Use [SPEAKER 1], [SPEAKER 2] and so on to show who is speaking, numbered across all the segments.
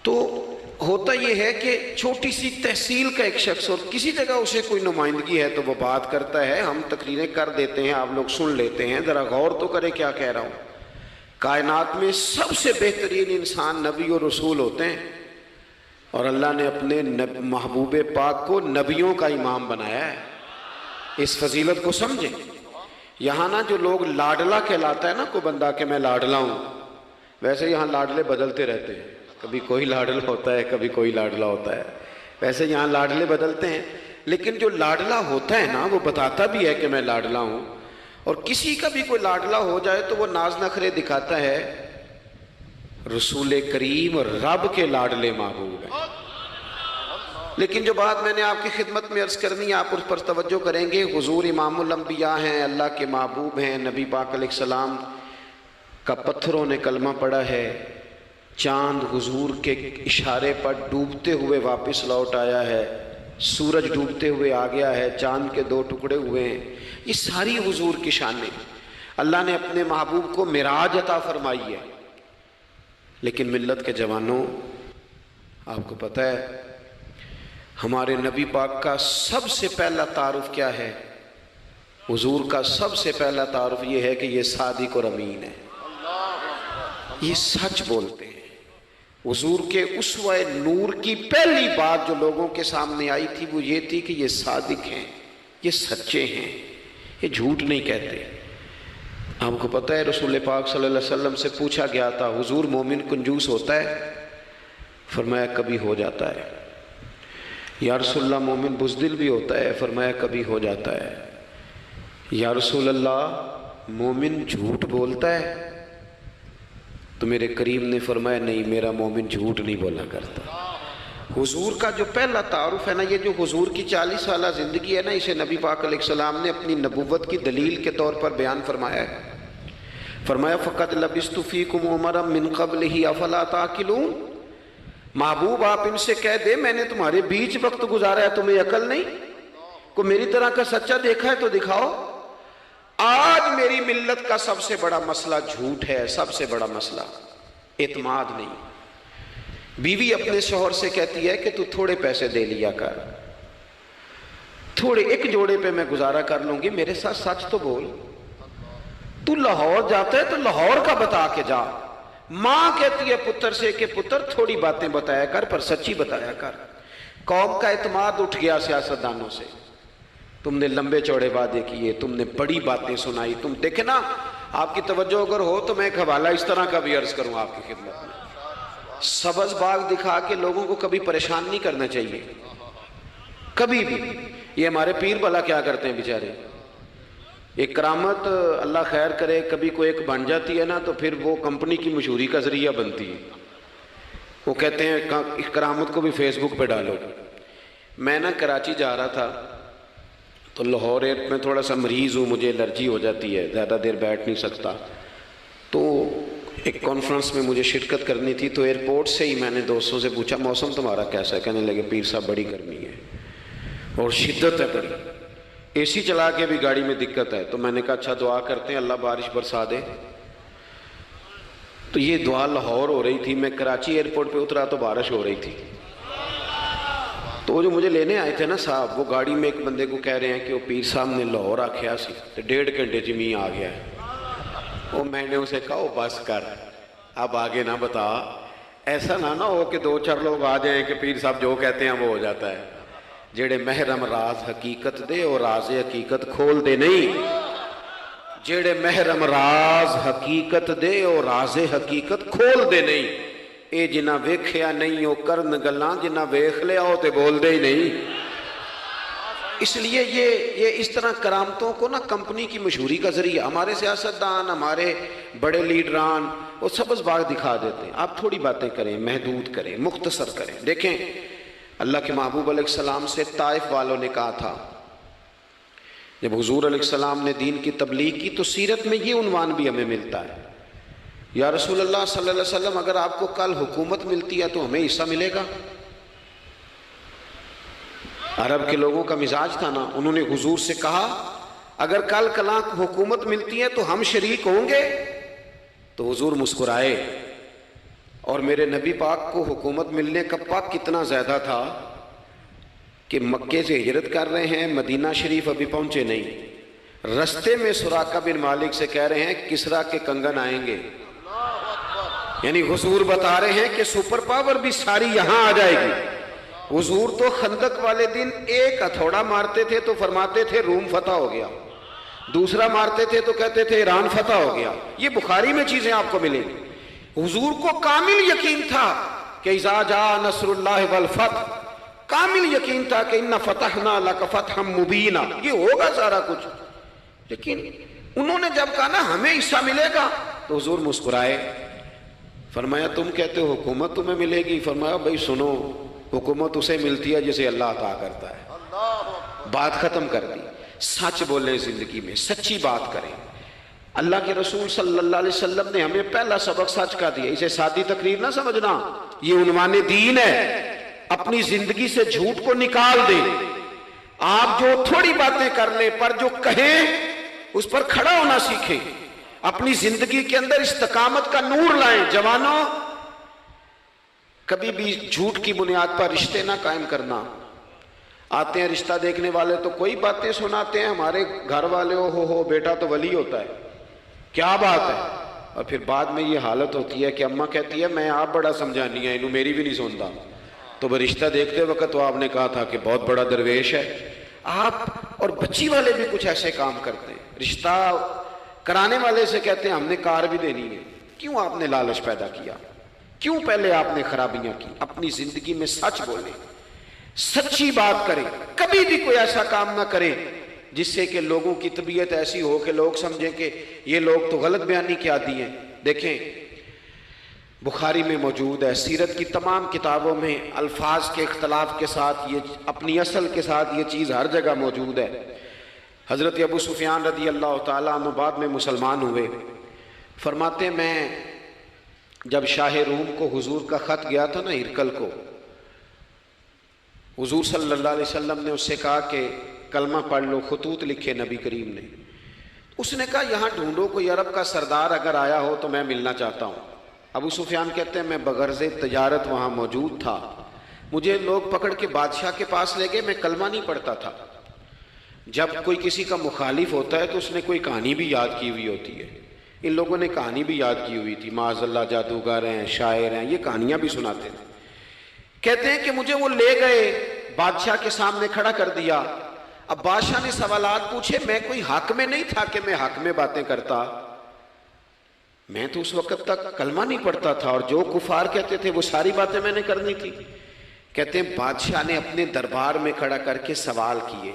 [SPEAKER 1] تو ہوتا یہ ہے کہ چھوٹی سی تحصیل کا ایک شخص اور کسی جگہ اسے کوئی نمائندگی ہے تو وہ بات کرتا ہے، ہم تقریریں کر دیتے ہیں، آپ لوگ سن لیتے ہیں، ذرا غور تو کریں کیا کہہ رہا ہوں۔ کائنات میں سب سے بہترین انسان نبی اور رسول ہوتے ہیں، اور اللہ نے اپنے محبوب پاک کو نبیوں کا امام بنایا ہے۔ اس فضیلت کو سمجھیں۔ یہاں نا جو لوگ لاڈلا کہلاتا ہے نا کوئی بندہ کہ میں لاڈلا ہوں، ویسے یہاں لاڈلے بدلتے رہتے ہیں، کبھی کوئی لاڈلا ہوتا ہے کبھی کوئی لاڈلا ہوتا ہے، ویسے یہاں لاڈلے بدلتے ہیں، لیکن جو لاڈلا ہوتا ہے نا وہ بتاتا بھی ہے کہ میں لاڈلا ہوں۔ اور کسی کا بھی کوئی لاڈلا ہو جائے تو وہ ناز نخرے دکھاتا ہے، رسول کریم اور رب کے لاڈلے محبوب ہیں۔ لیکن جو بات میں نے آپ کی خدمت میں عرض کرنی ہے آپ اس پر توجہ کریں گے۔ حضور امام الانبیاء ہیں، اللہ کے محبوب ہیں، نبی پاک علیہ السلام کا پتھروں نے کلمہ پڑھا ہے، چاند حضور کے اشارے پر ڈوبتے ہوئے واپس لوٹ آیا ہے، سورج ڈوبتے ہوئے آ گیا ہے، چاند کے 2 ٹکڑے ہوئے ہیں، یہ ساری حضور کی شانیں۔ اللہ نے اپنے محبوب کو معراج عطا فرمائی ہے۔ لیکن ملت کے جوانوں، آپ کو پتہ ہے ہمارے نبی پاک کا سب سے پہلا تعارف کیا ہے؟ حضور کا سب سے پہلا تعارف یہ ہے کہ یہ صادق اور امین ہے، یہ سچ بولتے ہیں۔ حضور کے اسوہ نور کی پہلی بات جو لوگوں کے سامنے آئی تھی وہ یہ تھی کہ یہ صادق ہیں، یہ سچے ہیں، یہ جھوٹ نہیں کہتے۔ آپ کو پتہ ہے رسول پاک صلی اللہ علیہ وسلم سے پوچھا گیا تھا، حضور مومن کنجوس ہوتا ہے؟ فرمایا کبھی ہو جاتا ہے۔ یا رسول اللہ مومن بزدل بھی ہوتا ہے؟ فرمایا کبھی ہو جاتا ہے۔ یا رسول اللہ مومن جھوٹ بولتا ہے؟ تو میرے کریم نے فرمایا نہیں، میرا مومن جھوٹ نہیں بولا کرتا۔ حضور کا جو پہلا تعارف ہے نا، یہ جو حضور کی 40 سالہ زندگی ہے نا، اسے نبی پاک علیہ السلام نے اپنی نبوت کی دلیل کے طور پر بیان فرمایا ہے۔ فرمایا فَقَدْ لَبِثْتُ فِيكُمْ عُمَرًا مِّن قَبْلِهِ أَفَلَا تَعْقِلُونَ۔ محبوب آپ ان سے کہہ دے میں نے تمہارے بیچ وقت گزارا ہے، تمہیں عقل نہیں؟ کوئی میری طرح کا سچا دیکھا ہے تو دکھاؤ۔ آج میری ملت کا سب سے بڑا مسئلہ جھوٹ ہے، سب سے بڑا مسئلہ اعتماد نہیں۔ بیوی اپنے شوہر سے کہتی ہے کہ تو تھوڑے پیسے دے لیا کر، تھوڑے ایک جوڑے پہ میں گزارا کر لوں گی، میرے ساتھ سچ تو بول۔ تو لاہور جاتا ہے تو لاہور کا بتا کے جا۔ ماں کہتی ہے پتر سے کہ پتر تھوڑی باتیں بتایا کر پر سچی بتایا کر۔ قوم کا اعتماد اٹھ گیا سیاستدانوں سے، تم نے لمبے چوڑے وعدے کیے، تم نے بڑی باتیں سنائی۔ تم دیکھیں نا، آپ کی توجہ اگر ہو تو میں ایک حوالہ اس طرح کا بھی عرض کروں آپ کی خدمت میں۔ سبز باغ دکھا کے لوگوں کو کبھی پریشان نہیں کرنا چاہیے، کبھی بھی۔ یہ ہمارے پیر بھلا کیا کرتے ہیں بیچارے، ایک کرامت اللہ خیر کرے کبھی کوئی ایک بن جاتی ہے نا تو پھر وہ کمپنی کی مشہوری کا ذریعہ بنتی ہے۔ وہ کہتے ہیں اس کرامت کو بھی فیس بک پہ ڈالو۔ میں نا کراچی جا رہا تھا تو لاہور میں تھوڑا سا مریض ہوں، مجھے الرجی ہو جاتی ہے، زیادہ دیر بیٹھ نہیں سکتا، تو ایک کانفرنس میں مجھے شرکت کرنی تھی۔ تو ایئرپورٹ سے ہی میں نے دوستوں سے پوچھا موسم تمہارا کیسا ہے؟ کہنے لگے پیر صاحب بڑی گرمی ہے اور شدت ہے بڑی، اے سی چلا کے بھی گاڑی میں دقت ہے۔ تو میں نے کہا اچھا دعا کرتے ہیں اللہ بارش برسا دے۔ تو یہ دعا لاہور ہو رہی تھی، میں کراچی ایئرپورٹ پہ اترا تو بارش ہو رہی تھی۔ تو وہ جو مجھے لینے آئے تھے نا صاحب، وہ گاڑی میں ایک بندے کو کہہ رہے ہیں کہ وہ پیر صاحب نے لاہور آکھیا سی تو 1.5 گھنٹے جمی آ گیا ہے۔ وہ میں نے اسے کہا بس کر، اب آگے نہ بتا، ایسا نہ ہو کہ 2-4 لوگ آ جائیں کہ پیر صاحب جو کہتے ہیں وہ ہو جاتا ہے۔ جڑے محرم راز حقیقت دے اور راز حقیقت کھول دے نہیں، جڑے محرم راز حقیقت دے اور راز حقیقت کھول دے نہیں، اے جنہ ویکھیا نہیں او کرن گلاں، جنہ ویکھ لیا او تے بول دے ہی نہیں۔ اس لیے یہ اس طرح کرامتوں کو نا کمپنی کی مشہوری کا ذریعہ، ہمارے سیاستدان، ہمارے بڑے لیڈران وہ سبز باغ دکھا دیتے ہیں۔ آپ تھوڑی باتیں کریں، محدود کریں، مختصر کریں۔ دیکھیں اللہ کے محبوب علیہ السلام سے طائف والوں نے کہا تھا، جب حضور علیہ السلام نے دین کی تبلیغ کی تو سیرت میں یہ عنوان بھی ہمیں ملتا ہے، یا رسول اللہ صلی اللہ علیہ وسلم اگر آپ کو کل حکومت ملتی ہے تو ہمیں حصہ ملے گا؟ عرب کے لوگوں کا مزاج تھا نا، انہوں نے حضور سے کہا اگر کل کلاں حکومت ملتی ہے تو ہم شریک ہوں گے؟ تو حضور مسکرائے، اور میرے نبی پاک کو حکومت ملنے کا پاک کتنا زیادہ تھا کہ مکے سے ہجرت کر رہے ہیں، مدینہ شریف ابھی پہنچے نہیں، رستے میں سراقہ بن مالک سے کہہ رہے ہیں کسریٰ کے کنگن آئیں گے، یعنی حضور بتا رہے ہیں کہ سپر پاور بھی ساری یہاں آ جائے گی۔ حضور تو خندق والے دن ایک ہتھوڑا مارتے تھے تو فرماتے تھے روم فتح ہو گیا، دوسرا مارتے تھے تو کہتے تھے ایران فتح ہو گیا۔ یہ بخاری میں چیزیں آپ کو ملیں گی۔ حضور کو کامل یقین تھا کہ اذا جاء نصر اللہ والفتح، کامل یقین تھا کہ ان فتحنا لک فتحا مبینا، یہ ہوگا سارا کچھ۔ لیکن انہوں نے جب کہا نا ہمیں حصہ ملے گا تو حضور مسکرائے، فرمایا تم کہتے ہو حکومت تمہیں ملے گی، فرمایا بھائی سنو، حکومت اسے ملتی ہے جسے اللہ عطا کرتا ہے۔ بات ختم کر دی۔ سچ بولیں زندگی میں، سچی بات کریں۔ اللہ کے رسول صلی اللہ علیہ وسلم نے ہمیں پہلا سبق سچ کا دیا، اسے سادی تقریر نہ سمجھنا، یہ عنوان دین ہے۔ اپنی زندگی سے جھوٹ کو نکال دیں۔ آپ جو تھوڑی باتیں کر لیں پر جو کہیں اس پر کھڑا ہونا سیکھیں، اپنی زندگی کے اندر استقامت کا نور لائیں۔ جوانوں، کبھی بھی جھوٹ کی بنیاد پر رشتے نہ قائم کرنا۔ آتے ہیں رشتہ دیکھنے والے تو کوئی باتیں سناتے ہیں، ہمارے گھر والے ہو بیٹا تو ولی ہوتا ہے، کیا بات ہے، اور پھر بعد میں یہ حالت ہوتی ہے کہ اماں کہتی ہے میں آپ بڑا سمجھانی ہے، انہوں میری بھی نہیں سنتا، تو وہ رشتہ دیکھتے وقت تو آپ نے کہا تھا کہ بہت بڑا درویش ہے۔ آپ اور بچی والے بھی کچھ ایسے کام کرتے ہیں، رشتہ کرانے والے سے کہتے ہیں ہم نے کار بھی دینی ہے۔ کیوں آپ نے لالچ پیدا کیا؟ کیوں پہلے آپ نے خرابیاں کی؟ اپنی زندگی میں سچ بولیں، سچی بات کریں، کبھی بھی کوئی ایسا کام نہ کریں جس سے کہ لوگوں کی طبیعت ایسی ہو کہ لوگ سمجھیں کہ یہ لوگ تو غلط بیانی کے عادی ہیں۔ دیکھیں بخاری میں موجود ہے، سیرت کی تمام کتابوں میں الفاظ کے اختلاف کے ساتھ یہ اپنی اصل کے ساتھ یہ چیز ہر جگہ موجود ہے۔ حضرت ابو سفیان رضی اللہ تعالیٰ عنہ بعد میں مسلمان ہوئے، فرماتے میں جب شاہ روم کو حضور کا خط گیا تھا نا ہرقل کو، حضور صلی اللہ علیہ وسلم نے اس سے کہا کہ کلمہ پڑھ لو، خطوط لکھے نبی کریم نے۔ اس نے کہا یہاں ڈھونڈو کوئی عرب کا سردار اگر آیا ہو تو میں ملنا چاہتا ہوں۔ ابو سفیان کہتے ہیں میں بغرض تجارت وہاں موجود تھا، مجھے لوگ پکڑ کے بادشاہ کے پاس لے گئے، میں کلمہ نہیں پڑھتا تھا۔ جب کوئی کسی کا مخالف ہوتا ہے تو اس نے کوئی کہانی بھی یاد کی ہوئی ہوتی ہے، ان لوگوں نے کہانی بھی یاد کی ہوئی تھی، معاذ اللہ جادوگر ہیں، شاعر ہیں، یہ کہانیاں بھی سناتے تھے۔ کہتے ہیں کہ مجھے وہ لے گئے، بادشاہ کے سامنے کھڑا کر دیا۔ اب بادشاہ نے سوالات پوچھے، میں کوئی حق میں نہیں تھا کہ میں حق میں باتیں کرتا، میں تو اس وقت تک کلمہ نہیں پڑھتا تھا اور جو کفار کہتے تھے وہ ساری باتیں میں نے کرنی تھی۔ کہتے ہیں بادشاہ نے اپنے دربار میں کھڑا کر کے سوال کیے،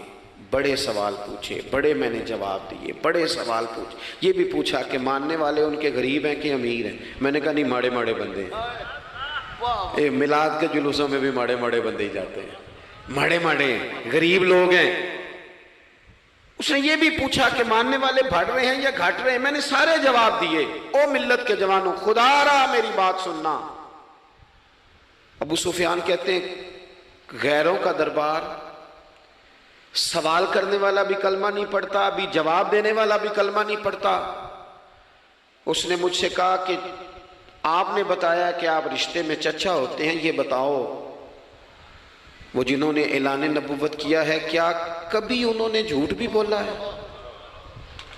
[SPEAKER 1] بڑے سوال پوچھے، بڑے میں نے جواب دیے، بڑے سوال پوچھے۔ یہ بھی پوچھا کہ ماننے والے ان کے غریب ہیں کہ امیر ہیں؟ میں نے کہا نہیں، ماڑے ماڑے بندے ہیں۔ میلاد کے جلوسوں میں بھی ماڑے ماڑے بندے ہی جاتے ہیں، ماڑے ماڑے ہیں، غریب لوگ ہیں۔ اس نے یہ بھی پوچھا کہ ماننے والے بڑھ رہے ہیں یا گھٹ رہے ہیں؟ میں نے سارے جواب دیے۔ او ملت کے جوانوں، خدا را میری بات سننا۔ ابو سفیان کہتے ہیں غیروں کا دربار، سوال کرنے والا بھی کلمہ نہیں پڑھتا، ابھی جواب دینے والا بھی کلمہ نہیں پڑھتا۔ اس نے مجھ سے کہا کہ آپ نے بتایا کہ آپ رشتے میں چچا ہوتے ہیں، یہ بتاؤ وہ جنہوں نے اعلان نبوت کیا ہے کیا کبھی انہوں نے جھوٹ بھی بولا ہے؟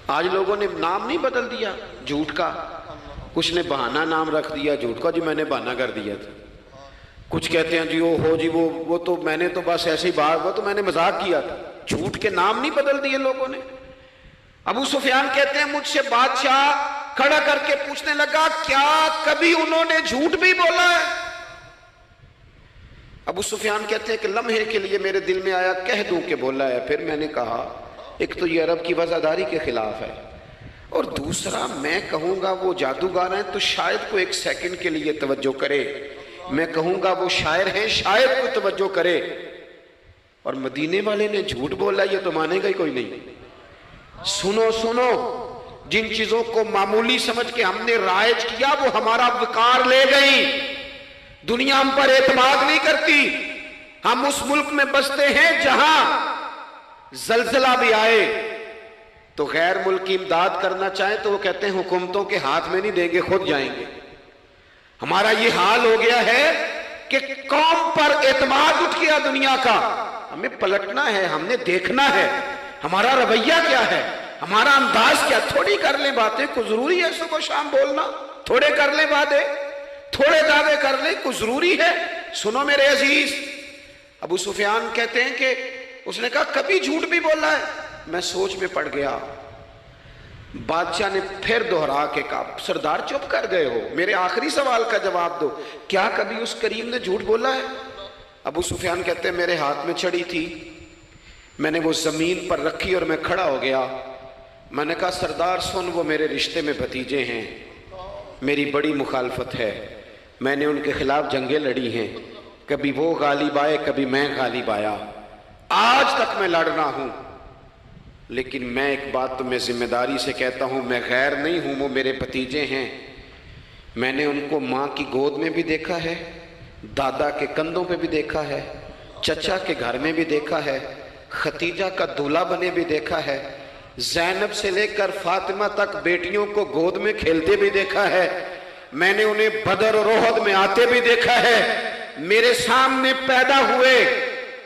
[SPEAKER 1] آج لوگوں نے نام نہیں بدل دیا جھوٹ کا، کچھ نے بہانہ نام رکھ دیا جھوٹ کا، جی میں نے بہانہ کر دیا تھا۔ کچھ کہتے ہیں جی وہ تو میں نے تو بس ایسے ہی بات، وہ تو میں نے مذاق کیا تھا۔ جھوٹ کے نام نہیں بدل دیے لوگوں نے۔ ابو سفیان کہتے ہیں مجھ سے بادشاہ کھڑا کر کے پوچھنے لگا کیا کبھی انہوں نے جھوٹ بھی بولا ہے؟ ابو سفیان کہتے ہیں کہ لمحے کے لیے میرے دل میں آیا کہہ دوں کہ بولا ہے۔ پھر میں نے کہا ایک تو یہ عرب کی وفاداری کے خلاف ہے، اور دوسرا میں کہوں گا وہ جادوگر ہیں تو شاید کو ایک سیکنڈ کے لیے توجہ کرے، میں کہوں گا وہ شاعر ہیں شاید کو توجہ کرے، اور مدینے والے نے جھوٹ بولا یہ تو مانے گا ہی کوئی نہیں۔ سنو، جن چیزوں کو معمولی سمجھ کے ہم نے رائج کیا وہ ہمارا وقار لے گئی۔ دنیا ہم پر اعتماد نہیں کرتی۔ ہم اس ملک میں بستے ہیں جہاں زلزلہ بھی آئے تو غیر ملکی امداد کرنا چاہیں تو وہ کہتے ہیں حکومتوں کے ہاتھ میں نہیں دیں گے، خود جائیں گے۔ ہمارا یہ حال ہو گیا ہے کہ قوم پر اعتماد اٹھ گیا دنیا کا. ہمیں پلٹنا ہے, ہم نے دیکھنا ہے ہمارا رویہ کیا ہے, ہمارا انداز کیا. تھوڑی کر لیں باتیں, کوئی ضروری ہے صبح شام بولنا؟ تھوڑے کر لیں باتیں, تھوڑے دعوے کر لیں, کوئی ضروری ہے؟ سنو میرے عزیز, ابو سفیان کہتے ہیں کہ اس نے کہا کبھی جھوٹ بھی بولا ہے؟ میں سوچ میں پڑ گیا. بادشاہ نے پھر دہرا کے کہا, سردار چپ کر گئے ہو, میرے آخری سوال کا جواب دو, کیا کبھی اس کریم نے جھوٹ بولا ہے؟ ابو سفیان کہتے ہیں میرے ہاتھ میں چھڑی تھی, میں نے وہ زمین پر رکھی اور میں کھڑا ہو گیا. میں نے کہا سردار سن, وہ میرے رشتے میں بھتیجے ہیں, میری بڑی مخالفت ہے, میں نے ان کے خلاف جنگیں لڑی ہیں, کبھی وہ غالب آئے کبھی میں غالب آیا, آج تک میں لڑ رہا ہوں. لیکن میں ایک بات تمہیں ذمہ داری سے کہتا ہوں, میں غیر نہیں ہوں, وہ میرے بھتیجے ہیں. میں نے ان کو ماں کی گود میں بھی دیکھا ہے, دادا کے کندھوں پہ بھی دیکھا ہے, چچا کے گھر میں بھی دیکھا ہے, ختیجہ کا دولہا بنے بھی دیکھا ہے, زینب سے لے کر فاطمہ تک بیٹیوں کو گود میں کھیلتے بھی دیکھا ہے, میں نے انہیں بدر اور احد میں آتے بھی دیکھا ہے. میرے سامنے پیدا ہوئے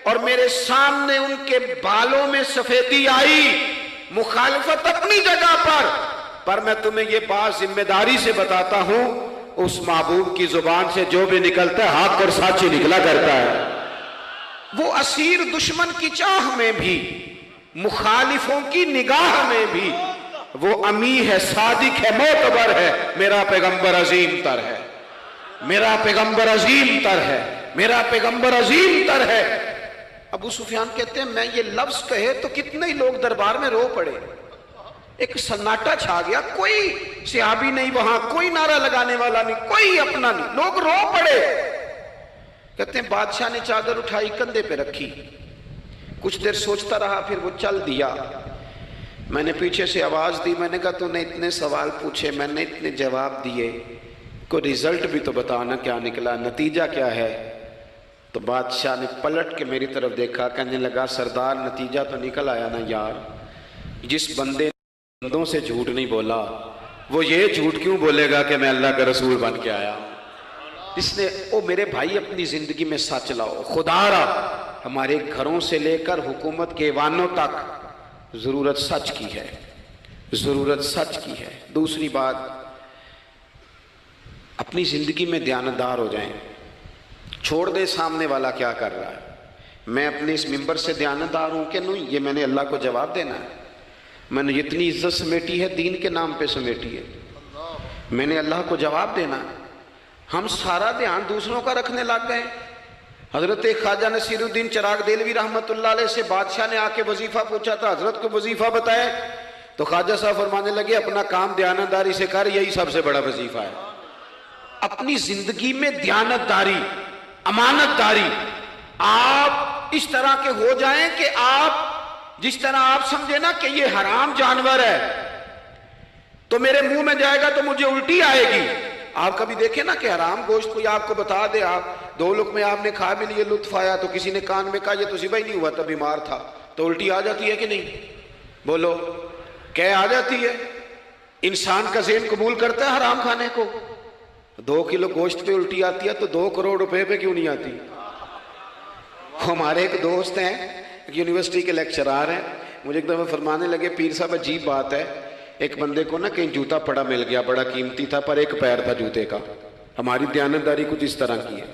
[SPEAKER 1] اور میرے سامنے ان کے بالوں میں سفیدی آئی. مخالفت اپنی جگہ پر میں تمہیں یہ بات ذمہ داری سے بتاتا ہوں, اس محبوب کی زبان سے جو بھی نکلتا ہے حق اور سچ ہی نکلا کرتا ہے. وہ اسیر دشمن کی چاہ میں بھی, مخالفوں کی نگاہ میں بھی وہ امی ہے, صادق ہے, معتبر ہے. میرا پیغمبر عظیم تر ہے, میرا پیغمبر عظیم تر ہے, میرا پیغمبر عظیم تر ہے. ابو سفیان کہتے ہیں میں یہ لفظ کہے تو کتنے ہی لوگ دربار میں رو پڑے, ایک سناٹا چھا گیا, کوئی صحابی نہیں وہاں, کوئی نعرہ لگانے والا نہیں, کوئی اپنا نہیں, لوگ رو پڑے. کہتے ہیں بادشاہ نے چادر اٹھائی کندھے پہ رکھی, کچھ دیر سوچتا رہا, پھر وہ چل دیا. میں نے پیچھے سے آواز دی, میں نے کہا تو نے اتنے سوال پوچھے, میں نے اتنے جواب دیے, کوئی رزلٹ بھی تو بتانا کیا نکلا, نتیجہ کیا ہے؟ تو بادشاہ نے پلٹ کے میری طرف دیکھا, کہنے لگا سردار نتیجہ تو نکل آیا نا یار, جس بندے نے بندوں سے جھوٹ نہیں بولا وہ یہ جھوٹ کیوں بولے گا کہ میں اللہ کا رسول بن کے آیا. اس نے او میرے بھائی اپنی زندگی میں سچ لاؤ. خدا را ہمارے گھروں سے لے کر حکومت کے ایوانوں تک ضرورت سچ کی ہے, ضرورت سچ کی ہے. دوسری بات, اپنی زندگی میں دیانتدار ہو جائیں, چھوڑ دے سامنے والا کیا کر رہا ہے. میں اپنے اس ممبر سے دیانتدار ہوں کہ نہیں, یہ میں نے اللہ کو جواب دینا ہے. میں نے جتنی عزت سمیٹی ہے دین کے نام پہ سمیٹی ہے, میں نے اللہ کو جواب دینا ہے. ہم سارا دھیان دوسروں کا رکھنے لگ گئے. حضرت خواجہ نصیر الدین چراغ دہلوی رحمۃ اللہ علیہ سے بادشاہ نے آ کے وظیفہ پوچھا تھا, حضرت کو وظیفہ بتائے, تو خواجہ صاحب فرمانے لگے اپنا کام دیانتداری سے کر, یہی سب سے بڑا وظیفہ ہے. اپنی زندگی میں دیانتداری, امانت داری, آپ اس طرح کے ہو جائیں کہ آپ جس طرح آپ سمجھے نا کہ یہ حرام جانور ہے تو میرے منہ میں جائے گا تو مجھے الٹی آئے گی. آپ کبھی دیکھیں نا کہ حرام گوشت کوئی آپ کو بتا دے, آپ 2 لقمے آپ نے کھا بھی لیے, لطف آیا, تو کسی نے کان میں کہا یہ تو ذبح ہی نہیں ہوا تھا, بیمار تھا, تو الٹی آ جاتی ہے کہ نہیں؟ بولو, کیا آ جاتی ہے؟ انسان کا ذہن قبول کرتا ہے حرام کھانے کو. 2 کلو گوشت پہ الٹی آتی ہے تو 2 کروڑ روپے پہ کیوں نہیں آتی؟ ہمارے ایک دوست ہیں, یونیورسٹی کے لیکچرار ہیں, مجھے ایک دفعہ فرمانے لگے پیر صاحب عجیب بات ہے, ایک بندے کو نا کہیں جوتا پڑا مل گیا, بڑا قیمتی تھا پر ایک پیر تھا جوتے کا. ہماری دیانتداری کچھ اس طرح کی ہے,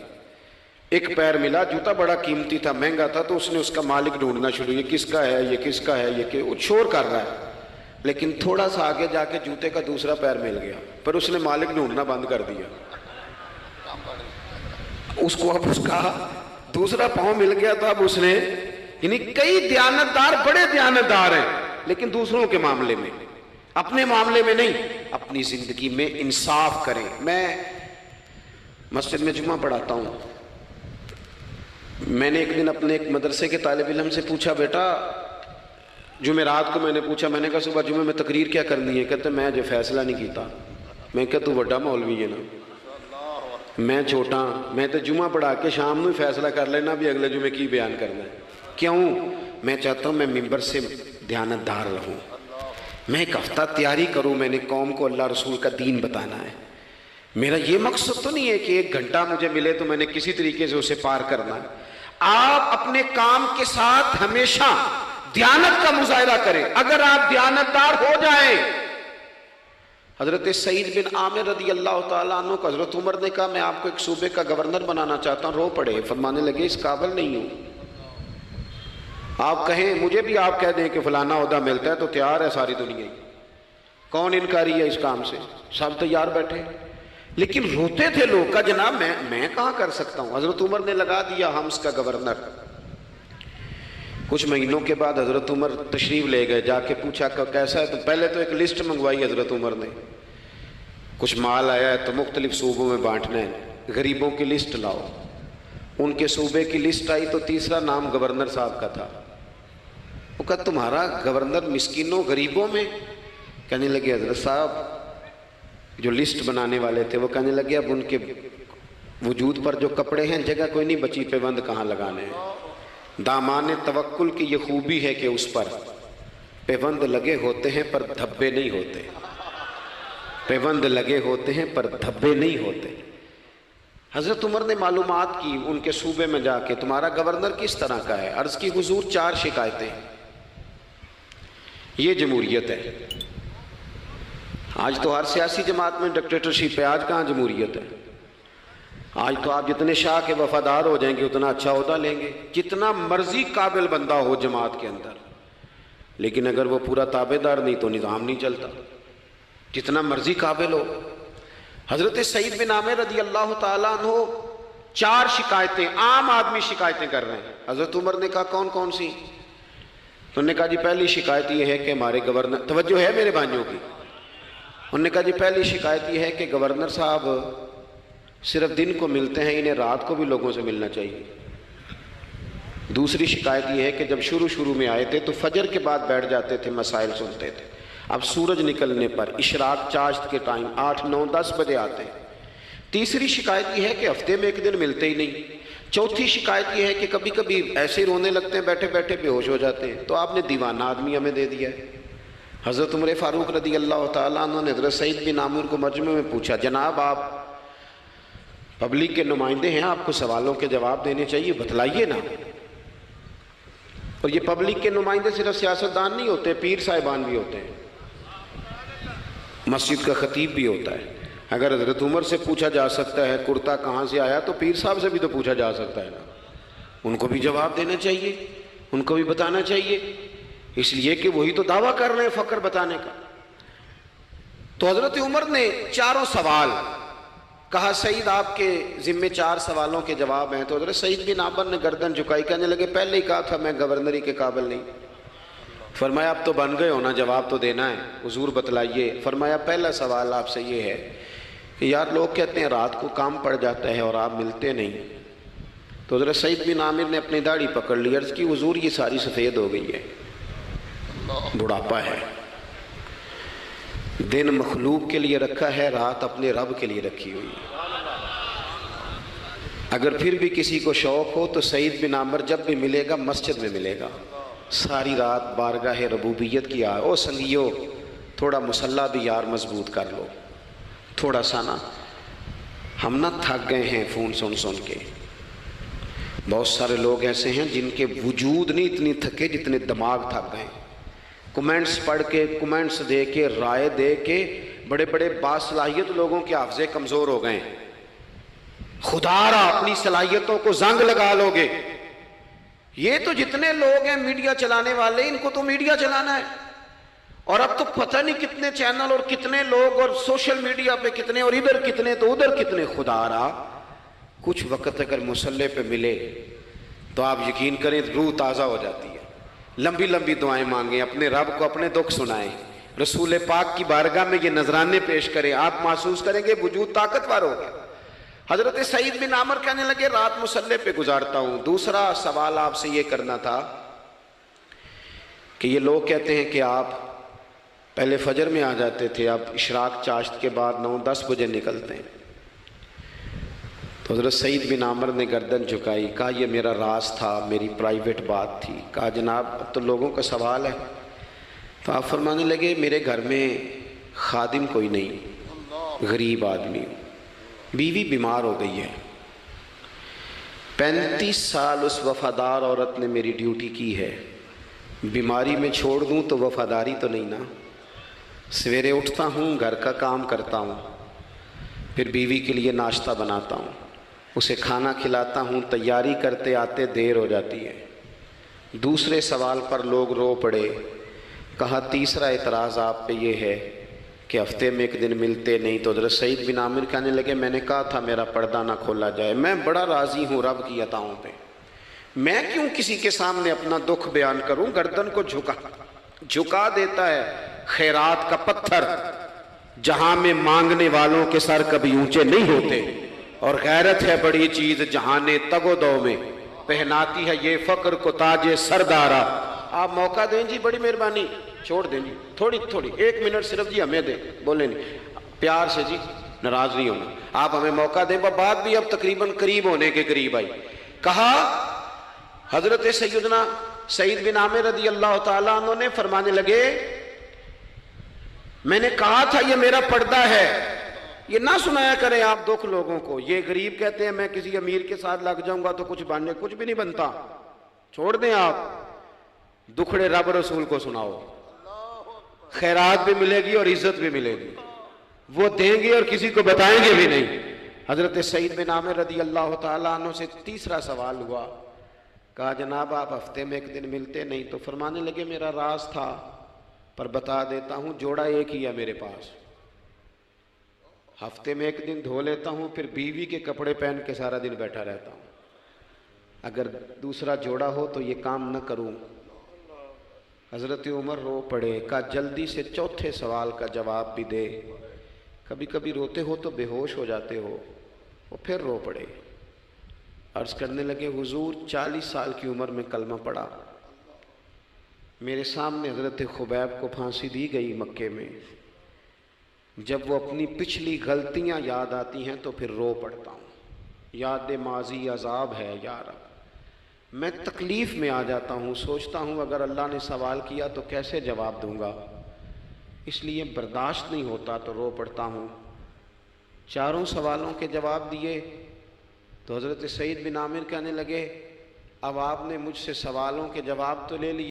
[SPEAKER 1] ایک پیر ملا, جوتا بڑا قیمتی تھا, مہنگا تھا, تو اس نے اس کا مالک ڈھونڈنا شروع, یہ کس کا ہے, یہ کس کا ہے, یہ کہ شور کر رہا ہے. لیکن تھوڑا سا آگے جا کے جوتے کا دوسرا پیر مل گیا, پر اس نے مالک ڈھونڈنا بند کر دیا. اس کو اب اس کا دوسرا پاؤں مل گیا تو اب اس نے, یعنی کئی دیانتدار بڑے دیانتدار ہیں لیکن دوسروں کے معاملے میں, اپنے معاملے میں نہیں. اپنی زندگی میں انصاف کریں. میں مسجد میں جمعہ پڑھاتا ہوں. میں نے ایک دن اپنے ایک مدرسے کے طالب علم سے پوچھا, بیٹا جمعرات کو میں نے پوچھا, میں نے کہا صبح جمعہ میں تقریر کیا کرنی ہے؟ کہتے میں جو فیصلہ نہیں کیتا. میں کہا تو بڑا مولوی ہے نا, میں چھوٹا, میں تو جمعہ پڑھا کے شام میں فیصلہ کر لینا بھی اگلے جمعے کی بیان کرنا ہے. کیوں؟ میں چاہتا ہوں میں ممبر سے دیانتدار رہوں, میں ایک ہفتہ تیاری کروں, میں نے قوم کو اللہ رسول کا دین بتانا ہے, میرا یہ مقصد تو نہیں ہے کہ 1 گھنٹہ مجھے ملے تو میں نے کسی طریقے سے اسے پار کرنا ہے. آپ اپنے کام کے ساتھ ہمیشہ دیانت کا مظاہرہ کریں. اگر آپ دیانتدار ہو جائیں. حضرت سعید بن عامر رضی اللہ تعالیٰ عنہ کو حضرت عمر نے کہا میں آپ کو ایک صوبے کا گورنر بنانا چاہتا ہوں. رو پڑے, فرمانے لگے اس قابل نہیں ہوں. آپ کہیں مجھے بھی آپ کہہ دیں کہ فلانا عہدہ ملتا ہے تو تیار ہے ساری دنیا. کون انکاری ہے اس کام سے؟ سب تیار بیٹھے. لیکن روتے تھے لوگ کا جناب میں کہاں کر سکتا ہوں. حضرت عمر نے لگا دیا حمص کا گورنر. کچھ مہینوں کے بعد حضرت عمر تشریف لے گئے. جا کے پوچھا کہ کیسا ہے؟ تو پہلے تو ایک لسٹ منگوائی حضرت عمر نے. کچھ مال آیا ہے تو مختلف صوبوں میں بانٹنا ہے, غریبوں کی لسٹ لاؤ. ان کے صوبے کی لسٹ آئی تو تیسرا نام گورنر صاحب کا تھا. وہ کہا تمہارا گورنر مسکینوں غریبوں میں؟ کہنے لگے حضرت صاحب جو لسٹ بنانے والے تھے وہ کہنے لگے اب ان کے وجود پر جو کپڑے ہیں جگہ کوئی نہیں بچی, پیوند کہاں لگانے ہیں. دامان توکل کی یہ خوبی ہے کہ اس پر پیوند لگے ہوتے ہیں پر دھبے نہیں ہوتے. پیوند لگے ہوتے ہیں پر دھبے نہیں ہوتے. حضرت عمر نے معلومات کی ان کے صوبے میں جا کے, تمہارا گورنر کس طرح کا ہے؟ عرض کی حضور 4 شکایتیں. یہ جمہوریت ہے. آج تو ہر سیاسی جماعت میں ڈکٹیٹرشپ ہے. آج کہاں جمہوریت ہے؟ آج تو آپ جتنے شاہ کے وفادار ہو جائیں گے اتنا اچھا عہدہ لیں گے. جتنا مرضی قابل بندہ ہو جماعت کے اندر, لیکن اگر وہ پورا تابع دار نہیں تو نظام نہیں چلتا. جتنا مرضی قابل ہو. حضرت سعید بن عامر رضی اللہ تعالیٰ عنہ 4 شکایتیں, عام آدمی شکایتیں کر رہے ہیں. حضرت عمر نے کہا کون کون سی؟ انہوں نے کہا جی پہلی شکایت یہ ہے کہ ہمارے گورنر, توجہ ہے میرے بھائیوں کی, انہوں نے کہا جی پہلی شکایت یہ ہے کہ گورنر صاحب صرف دن کو ملتے ہیں, انہیں رات کو بھی لوگوں سے ملنا چاہیے. دوسری شکایت یہ ہے کہ جب شروع میں آئے تھے تو فجر کے بعد بیٹھ جاتے تھے, مسائل سنتے تھے. اب سورج نکلنے پر اشراق چاشت کے ٹائم 8, 9, 10 بجے آتے ہیں. تیسری شکایت یہ ہے کہ ہفتے میں 1 دن ملتے ہی نہیں. چوتھی شکایت یہ ہے کہ کبھی کبھی ایسے رونے لگتے ہیں, بیٹھے بیٹھے بے ہوش ہو جاتے ہیں. تو آپ نے دیوانہ آدمی ہمیں دے دیا ہے. حضرت عمر فاروق رضی اللہ تعالیٰ عنہ نے حضرت سعید بن عامر کو مجمع میں پوچھا, جناب آپ پبلک کے نمائندے ہیں, آپ کو سوالوں کے جواب دینے چاہیے, بتلائیے نا. اور یہ پبلک کے نمائندے صرف سیاستدان نہیں ہوتے, پیر صاحبان بھی ہوتے ہیں, مسجد کا خطیب بھی ہوتا ہے. اگر حضرت عمر سے پوچھا جا سکتا ہے کرتا کہاں سے آیا تو پیر صاحب سے بھی تو پوچھا جا سکتا ہے نا. ان کو بھی جواب دینا چاہیے, ان کو بھی بتانا چاہیے, اس لیے کہ وہی تو دعویٰ کر رہے ہیں فقر بتانے کا. تو حضرت عمر نے 4 سوال کہا, سعید آپ کے ذمے 4 سوالوں کے جواب ہیں. تو حضرت سعید بن عامر نے گردن جھکائی, کہنے لگے پہلے ہی کہا تھا میں گورنری کے قابل نہیں. فرمایا اب تو بن گئے ہونا, جواب تو دینا ہے, حضور بتلائیے. فرمایا پہلا سوال آپ سے یہ ہے کہ یار لوگ کہتے ہیں رات کو کام پڑ جاتا ہے اور آپ ملتے نہیں. تو حضرت سعید بن عامر نے اپنی داڑھی پکڑ لی, عرض کی حضور یہ ساری سفید ہو گئی ہے, بڑھاپا ہے. دن مخلوق کے لیے رکھا ہے, رات اپنے رب کے لیے رکھی ہوئی ہے. اگر پھر بھی کسی کو شوق ہو تو سعید بن عامر جب بھی ملے گا مسجد میں ملے گا. ساری رات بارگاہ ربوبیت کی او سنگیو تھوڑا مسلح بھی یار مضبوط کر لو تھوڑا سا نا, ہم نہ تھک گئے ہیں فون سن کے. بہت سارے لوگ ایسے ہیں جن کے وجود نہیں اتنی تھکے جتنے دماغ تھک گئے. کمنٹس پڑھ کے, کمنٹس دے کے, رائے دے کے بڑے بڑے باصلاحیت لوگوں کے حافظے کمزور ہو گئے. خدا را اپنی صلاحیتوں کو زنگ لگا لو گے. یہ تو جتنے لوگ ہیں میڈیا چلانے والے, ان کو تو میڈیا چلانا ہے, اور اب تو پتہ نہیں کتنے چینل اور کتنے لوگ اور سوشل میڈیا پہ کتنے, اور ادھر کتنے تو ادھر کتنے. خدا را کچھ وقت اگر مصلے پہ ملے تو آپ یقین کریں روح تازہ ہو جاتی ہے. لمبی لمبی دعائیں مانگیں, اپنے رب کو اپنے دکھ سنائیں, رسول پاک کی بارگاہ میں یہ نذرانے پیش کریں, آپ محسوس کریں گے وجود طاقتور ہو گیا. حضرت سعید بن عامر کہنے لگے رات مصلے پہ گزارتا ہوں. دوسرا سوال آپ سے یہ کرنا تھا کہ یہ لوگ کہتے ہیں کہ آپ پہلے فجر میں آ جاتے تھے, اب اشراق چاشت کے بعد 9-10 بجے نکلتے ہیں. تو حضرت سعید بن عامر نے گردن جھکائی, کہا یہ میرا راز تھا, میری پرائیویٹ بات تھی. کہا جناب اب تو لوگوں کا سوال ہے. تو آپ فرمانے لگے میرے گھر میں خادم کوئی نہیں, غریب آدمی ہوں, بیوی بیمار ہو گئی ہے، 35 سال اس وفادار عورت نے میری ڈیوٹی کی ہے، بیماری میں چھوڑ دوں تو وفاداری تو نہیں نا۔ سویرے اٹھتا ہوں، گھر کا کام کرتا ہوں، پھر بیوی کے لیے ناشتہ بناتا ہوں، اسے کھانا کھلاتا ہوں، تیاری کرتے آتے دیر ہو جاتی ہے۔ دوسرے سوال پر لوگ رو پڑے، کہا تیسرا اعتراض آپ پہ یہ ہے کہ ہفتے میں ایک دن ملتے نہیں۔ تو حضرت سعید بن عامر کہنے لگے میں نے کہا تھا میرا پردہ نہ کھولا جائے، میں بڑا راضی ہوں رب کی عطاؤں پہ، میں کیوں کسی کے سامنے اپنا دکھ بیان کروں؟ گردن کو جھکا دیتا ہے خیرات کا پتھر، جہاں میں مانگنے والوں کے سر کبھی اونچے نہیں ہوتے، اور غیرت ہے بڑی چیز جہانے تگ و دو میں، پہناتی ہے یہ فقر کو تاج سردارا۔ آپ موقع دیں جی، بڑی مہربانی، چھوڑ دیں جی، تھوڑی 1 منٹ صرف جی ہمیں دیں، بولیں نہیں پیار سے جی، ناراض نہیں ہونا، آپ ہمیں موقع دیں۔ بات بھی اب تقریباً قریب ہونے کے قریب آئی۔ کہا حضرت سیدنا سعید بن عامر رضی اللہ تعالیٰ عنہ نے فرمانے لگے میں نے کہا تھا یہ میرا پردہ ہے، یہ نہ سنایا کریں آپ دکھ لوگوں کو۔ یہ غریب کہتے ہیں میں کسی امیر کے ساتھ لگ جاؤں گا تو کچھ بھی نہیں بنتا، چھوڑ دیں آپ، دکھڑے رب رسول کو سناؤ، خیرات بھی ملے گی اور عزت بھی ملے گی، وہ دیں گے اور کسی کو بتائیں گے بھی نہیں۔ حضرت سعید بن عامر رضی اللہ تعالیٰ عنہ سے تیسرا سوال ہوا، کہا جناب آپ ہفتے میں ایک دن ملتے نہیں، تو فرمانے لگے میرا راز تھا پر بتا دیتا ہوں، جوڑا ایک ہی ہے میرے پاس، ہفتے میں ایک دن دھو لیتا ہوں، پھر بیوی کے کپڑے پہن کے سارا دن بیٹھا رہتا ہوں، اگر دوسرا جوڑا ہو تو یہ کام نہ کروں۔ حضرت عمر رو پڑے، کہا جلدی سے چوتھے سوال کا جواب بھی دے، کبھی کبھی روتے ہو تو بے ہوش ہو جاتے ہو۔ وہ پھر رو پڑے، عرض کرنے لگے حضور 40 سال کی عمر میں کلمہ پڑھا، میرے سامنے حضرت خبیب کو پھانسی دی گئی مکے میں، جب وہ اپنی پچھلی غلطیاں یاد آتی ہیں تو پھر رو پڑتا ہوں، یاد ماضی عذاب ہے یا رب، میں تکلیف میں آ جاتا ہوں، سوچتا ہوں اگر اللہ نے سوال کیا تو کیسے جواب دوں گا، اس لیے برداشت نہیں ہوتا تو رو پڑتا ہوں۔ چاروں سوالوں کے جواب دیے تو حضرت سعید بن عامر کہنے لگے اب آپ نے مجھ سے سوالوں کے جواب تو لے لیے،